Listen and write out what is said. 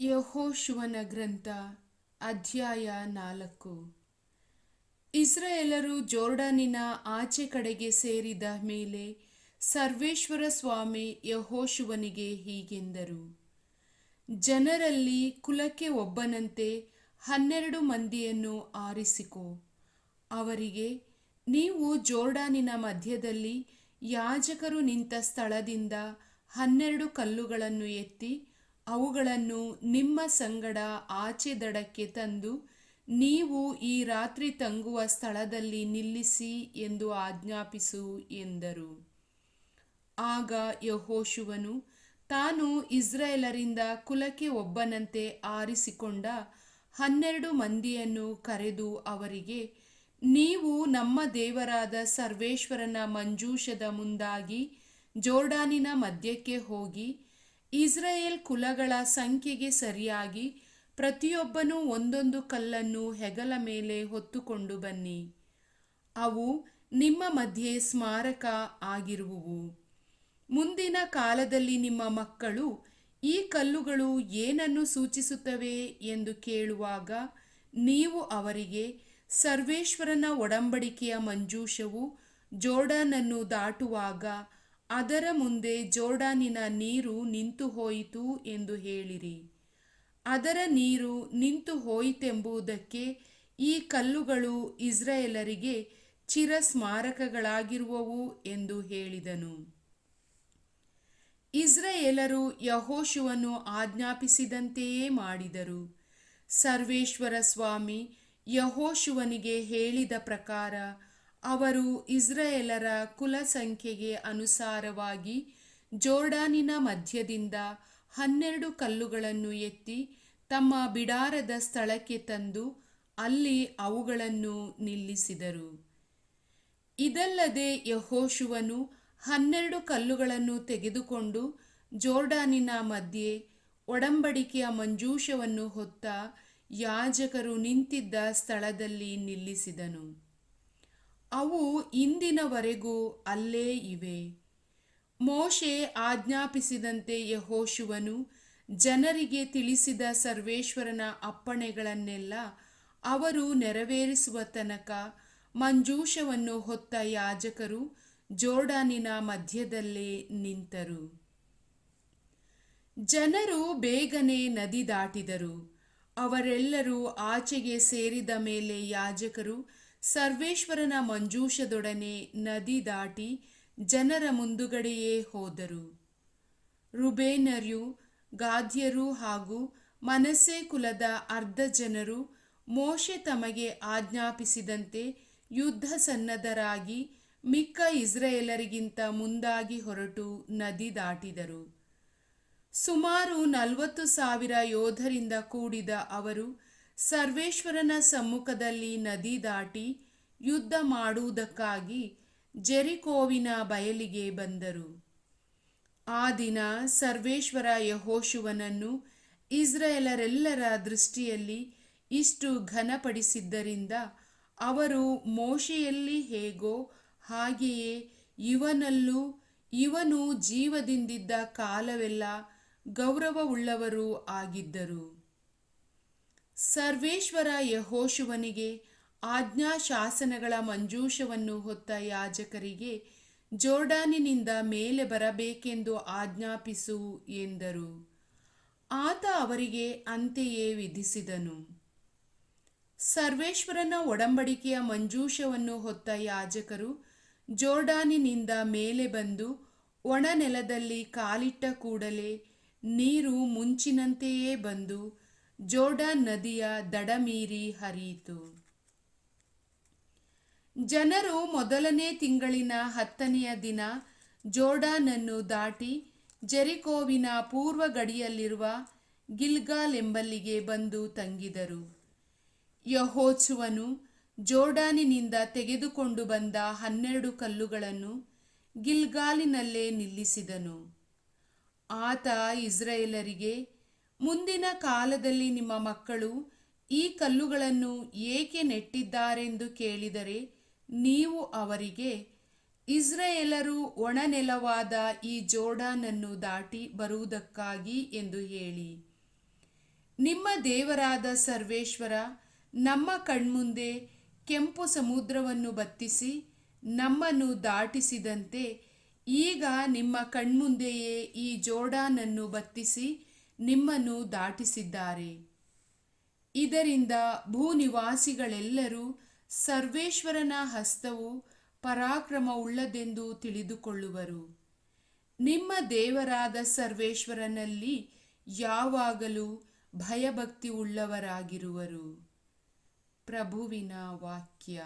ಯೆಹೋಶುವನ ಗ್ರಂಥ ಅಧ್ಯಾಯ 4. ಇಸ್ರಾಯೇಲರು ಜೋರ್ಡಾನಿನ ಆಚೆ ಕಡೆಗೆ ಸೇರಿದ ಮೇಲೆ ಸರ್ವೇಶ್ವರ ಸ್ವಾಮಿ ಯೆಹೋಶುವನಿಗೆ ಹೀಗೆಂದರು: ಜನರಲ್ಲಿ ಕುಲಕ್ಕೆ ಒಬ್ಬನಂತೆ 12 ಮಂದಿಯನ್ನು ಆರಿಸಿಕೋ. ಅವರಿಗೆ, ನೀವು ಜೋರ್ಡಾನಿನ ಮಧ್ಯದಲ್ಲಿ ಯಾಜಕರು ನಿಂತ ಸ್ಥಳದಿಂದ 12 ಕಲ್ಲುಗಳನ್ನು ಎತ್ತಿ ಅವುಗಳನ್ನು ನಿಮ್ಮ ಸಂಗಡ ಆಚೆ ದಡಕ್ಕೆ ತಂದು ನೀವು ಈ ರಾತ್ರಿ ತಂಗುವ ಸ್ಥಳದಲ್ಲಿ ನಿಲ್ಲಿಸಿ ಎಂದು ಆಜ್ಞಾಪಿಸು ಎಂದರು. ಆಗ ಯೆಹೋಶುವನು ತಾನು ಇಸ್ರಾಯೇಲರಿಂದ ಕುಲಕ್ಕೆ ಒಬ್ಬನಂತೆ ಆರಿಸಿಕೊಂಡ 12 ಮಂದಿಯನ್ನು ಕರೆದು ಅವರಿಗೆ, ನೀವು ನಮ್ಮ ದೇವರಾದ ಸರ್ವೇಶ್ವರನ ಮಂಜೂಷದ ಮುಂದಾಗಿ ಜೋರ್ಡಾನಿನ ಮಧ್ಯಕ್ಕೆ ಹೋಗಿ ಇಸ್ರಾಯೇಲ್ ಕುಲಗಳ ಸಂಖ್ಯೆಗೆ ಸರಿಯಾಗಿ ಪ್ರತಿಯೊಬ್ಬನೂ ಒಂದೊಂದು ಕಲ್ಲನ್ನು ಹೆಗಲ ಮೇಲೆ ಹೊತ್ತುಕೊಂಡು ಬನ್ನಿ. ಅವು ನಿಮ್ಮ ಮಧ್ಯೆ ಸ್ಮಾರಕ ಆಗಿರುವುವು. ಮುಂದಿನ ಕಾಲದಲ್ಲಿ ನಿಮ್ಮ ಮಕ್ಕಳು, ಈ ಕಲ್ಲುಗಳು ಏನನ್ನು ಸೂಚಿಸುತ್ತವೆ ಎಂದು ಕೇಳುವಾಗ ನೀವು ಅವರಿಗೆ, ಸರ್ವೇಶ್ವರನ ಒಡಂಬಡಿಕೆಯ ಮಂಜೂಷವು ಜೋರ್ಡಾನನ್ನು ದಾಟುವಾಗ ಅದರ ಮುಂದೆ ಜೋರ್ಡಾನಿನ ನೀರು ನಿಂತು ಹೋಯಿತು ಎಂದು ಹೇಳಿರಿ. ಅದರ ನೀರು ನಿಂತು ಹೋಯಿತೆಂಬುದಕ್ಕೆ ಈ ಕಲ್ಲುಗಳು ಇಸ್ರಾಯೇಲರಿಗೆ ಚಿರ ಸ್ಮಾರಕಗಳಾಗಿರುವವು ಎಂದು ಹೇಳಿದನು. ಇಸ್ರಾಯೇಲರು ಯೆಹೋಶುವನು ಆಜ್ಞಾಪಿಸಿದಂತೆಯೇ ಮಾಡಿದರು. ಸರ್ವೇಶ್ವರ ಸ್ವಾಮಿ ಯೆಹೋಶುವನಿಗೆ ಹೇಳಿದ ಪ್ರಕಾರ ಅವರು ಇಸ್ರಾಯೇಲರ ಕುಲ ಸಂಖ್ಯೆಗೆ ಅನುಸಾರವಾಗಿ ಜೋರ್ಡಾನಿನ ಮಧ್ಯದಿಂದ 12 ಕಲ್ಲುಗಳನ್ನು ಎತ್ತಿ ತಮ್ಮ ಬಿಡಾರದ ಸ್ಥಳಕ್ಕೆ ತಂದು ಅಲ್ಲಿ ಅವುಗಳನ್ನು ನಿಲ್ಲಿಸಿದರು. ಇದಲ್ಲದೆ ಯೆಹೋಶುವನು 12 ಕಲ್ಲುಗಳನ್ನು ತೆಗೆದುಕೊಂಡು ಜೋರ್ಡಾನಿನ ಮಧ್ಯೆ ಒಡಂಬಡಿಕೆಯ ಮಂಜೂಷವನ್ನು ಹೊತ್ತ ಯಾಜಕರು ನಿಂತಿದ್ದ ಸ್ಥಳದಲ್ಲಿ ನಿಲ್ಲಿಸಿದನು. ಅವು ಇಂದಿನವರೆಗೂ ಅಲ್ಲೇ ಇವೆ. ಮೋಶೆ ಆಜ್ಞಾಪಿಸಿದಂತೆ ಯೆಹೋಶುವನು ಜನರಿಗೆ ತಿಳಿಸಿದ ಸರ್ವೇಶ್ವರನ ಅಪ್ಪಣೆಗಳನ್ನೆಲ್ಲ ಅವರು ನೆರವೇರಿಸುವ ತನಕ ಮಂಜೂಷವನ್ನು ಹೊತ್ತ ಯಾಜಕರು ಜೋರ್ಡಾನಿನ ಮಧ್ಯದಲ್ಲೇ ನಿಂತರು. ಜನರು ಬೇಗನೆ ನದಿ ದಾಟಿದರು. ಅವರೆಲ್ಲರೂ ಆಚೆಗೆ ಸೇರಿದ ಮೇಲೆ ಯಾಜಕರು ಸರ್ವೇಶ್ವರನ ಮಂಜೂಷದೊಡನೆ ನದಿ ದಾಟಿ ಜನರ ಮುಂದುಗಡೆಯೇ ಹೋದರು. ರುಬೇನ್ಯರು, ಗಾದ್ಯರು ಹಾಗೂ ಮನಸ್ಸೆ ಕುಲದ ಅರ್ಧ ಜನರು ಮೋಶೆ ತಮಗೆ ಆಜ್ಞಾಪಿಸಿದಂತೆ ಯುದ್ಧ ಸನ್ನದ್ಧರಾಗಿ ಮಿಕ್ಕ ಇಸ್ರಾಯೇಲರಿಗಿಂತ ಮುಂದಾಗಿ ಹೊರಟು ನದಿ ದಾಟಿದರು. ಸುಮಾರು 40,000 ಯೋಧರಿಂದ ಕೂಡಿದ ಅವರು ಸರ್ವೇಶ್ವರನ ಸಮ್ಮುಖದಲ್ಲಿ ನದಿ ದಾಟಿ ಯುದ್ಧ ಮಾಡುವುದಕ್ಕಾಗಿ ಜೆರಿಕೋವಿನ ಬಯಲಿಗೆ ಬಂದರು. ಆ ದಿನ ಸರ್ವೇಶ್ವರ ಯೆಹೋಶುವನನ್ನು ಇಸ್ರಾಯೇಲರೆಲ್ಲರ ದೃಷ್ಟಿಯಲ್ಲಿ ಇಷ್ಟು ಘನಪಡಿಸಿದ್ದರಿಂದ ಅವರು ಮೋಶೆಯಲ್ಲಿ ಹೇಗೋ ಹಾಗೆಯೇ ಇವನಲ್ಲೂ, ಇವನು ಜೀವದಿಂದಿದ್ದ ಕಾಲವೆಲ್ಲ ಗೌರವವುಳ್ಳವರೂ ಆಗಿದ್ದರು. ಸರ್ವೇಶ್ವರ ಯೆಹೋಶುವನಿಗೆ ಆಜ್ಞಾಶಾಸನಗಳ ಮಂಜೂಷವನ್ನು ಹೊತ್ತ ಯಾಜಕರಿಗೆ ಜೋರ್ಡಾನಿನಿಂದ ಮೇಲೆ ಬರಬೇಕೆಂದು ಆಜ್ಞಾಪಿಸು ಎಂದರು. ಆತ ಅವರಿಗೆ ಅಂತೆಯೇ ವಿಧಿಸಿದನು. ಸರ್ವೇಶ್ವರನ ಒಡಂಬಡಿಕೆಯ ಮಂಜೂಷವನ್ನು ಹೊತ್ತ ಯಾಜಕರು ಜೋರ್ಡಾನಿನಿಂದ ಮೇಲೆ ಬಂದು ಒಣ ನೆಲದಲ್ಲಿ ಕಾಲಿಟ್ಟ ಕೂಡಲೇ ನೀರು ಮುಂಚಿನಂತೆಯೇ ಬಂದು ಜೋರ್ಡಾನ್ ನದಿಯ ದಡ ಮೀರಿ ಹರಿಯಿತು. ಜನರು ಮೊದಲನೇ ತಿಂಗಳಿನ 10ನೆಯ ದಿನ ಜೋರ್ಡಾನನ್ನು ದಾಟಿ ಜೆರಿಕೋವಿನ ಪೂರ್ವ ಗಡಿಯಲ್ಲಿರುವ ಗಿಲ್ಗಾಲ್ ಎಂಬಲ್ಲಿಗೆ ಬಂದು ತಂಗಿದರು. ಯೆಹೋಶುವನು ಜೋರ್ಡಾನಿನಿಂದ ತೆಗೆದುಕೊಂಡು ಬಂದ 12 ಕಲ್ಲುಗಳನ್ನು ಗಿಲ್ಗಾಲಿನಲ್ಲೇ ನಿಲ್ಲಿಸಿದನು. ಆತ ಇಸ್ರಾಯೇಲರಿಗೆ, ಮುಂದಿನ ಕಾಲದಲ್ಲಿ ನಿಮ್ಮ ಮಕ್ಕಳು ಈ ಕಲ್ಲುಗಳನ್ನು ಏಕೆ ನೆಟ್ಟಿದ್ದಾರೆಂದು ಕೇಳಿದರೆ ನೀವು ಅವರಿಗೆ, ಇಸ್ರಾಯೇಲರು ಒಣನೆಲವಾದ ಈ ಜೋರ್ಡಾನನ್ನು ದಾಟಿ ಬರುವುದಕ್ಕಾಗಿ ಎಂದು ಹೇಳಿ. ನಿಮ್ಮ ದೇವರಾದ ಸರ್ವೇಶ್ವರ ನಮ್ಮ ಕಣ್ಮುಂದೆ ಕೆಂಪು ಸಮುದ್ರವನ್ನು ಬತ್ತಿಸಿ ನಮ್ಮನ್ನು ದಾಟಿಸಿದಂತೆ ಈಗ ನಿಮ್ಮ ಕಣ್ಮುಂದೆಯೇ ಈ ಜೋರ್ಡಾನನ್ನು ಬತ್ತಿಸಿ ನಿಮ್ಮನ್ನು ದಾಟಿಸಿದ್ದಾರೆ. ಇದರಿಂದ ಭೂನಿವಾಸಿಗಳೆಲ್ಲರೂ ಸರ್ವೇಶ್ವರನ ಹಸ್ತವು ಪರಾಕ್ರಮವುಳ್ಳದೆಂದು ತಿಳಿದುಕೊಳ್ಳುವರು. ನಿಮ್ಮ ದೇವರಾದ ಸರ್ವೇಶ್ವರನಲ್ಲಿ ಯಾವಾಗಲೂ ಭಯಭಕ್ತಿ ಉಳ್ಳವರಾಗಿರುವರು. ಪ್ರಭುವಿನ ವಾಕ್ಯ.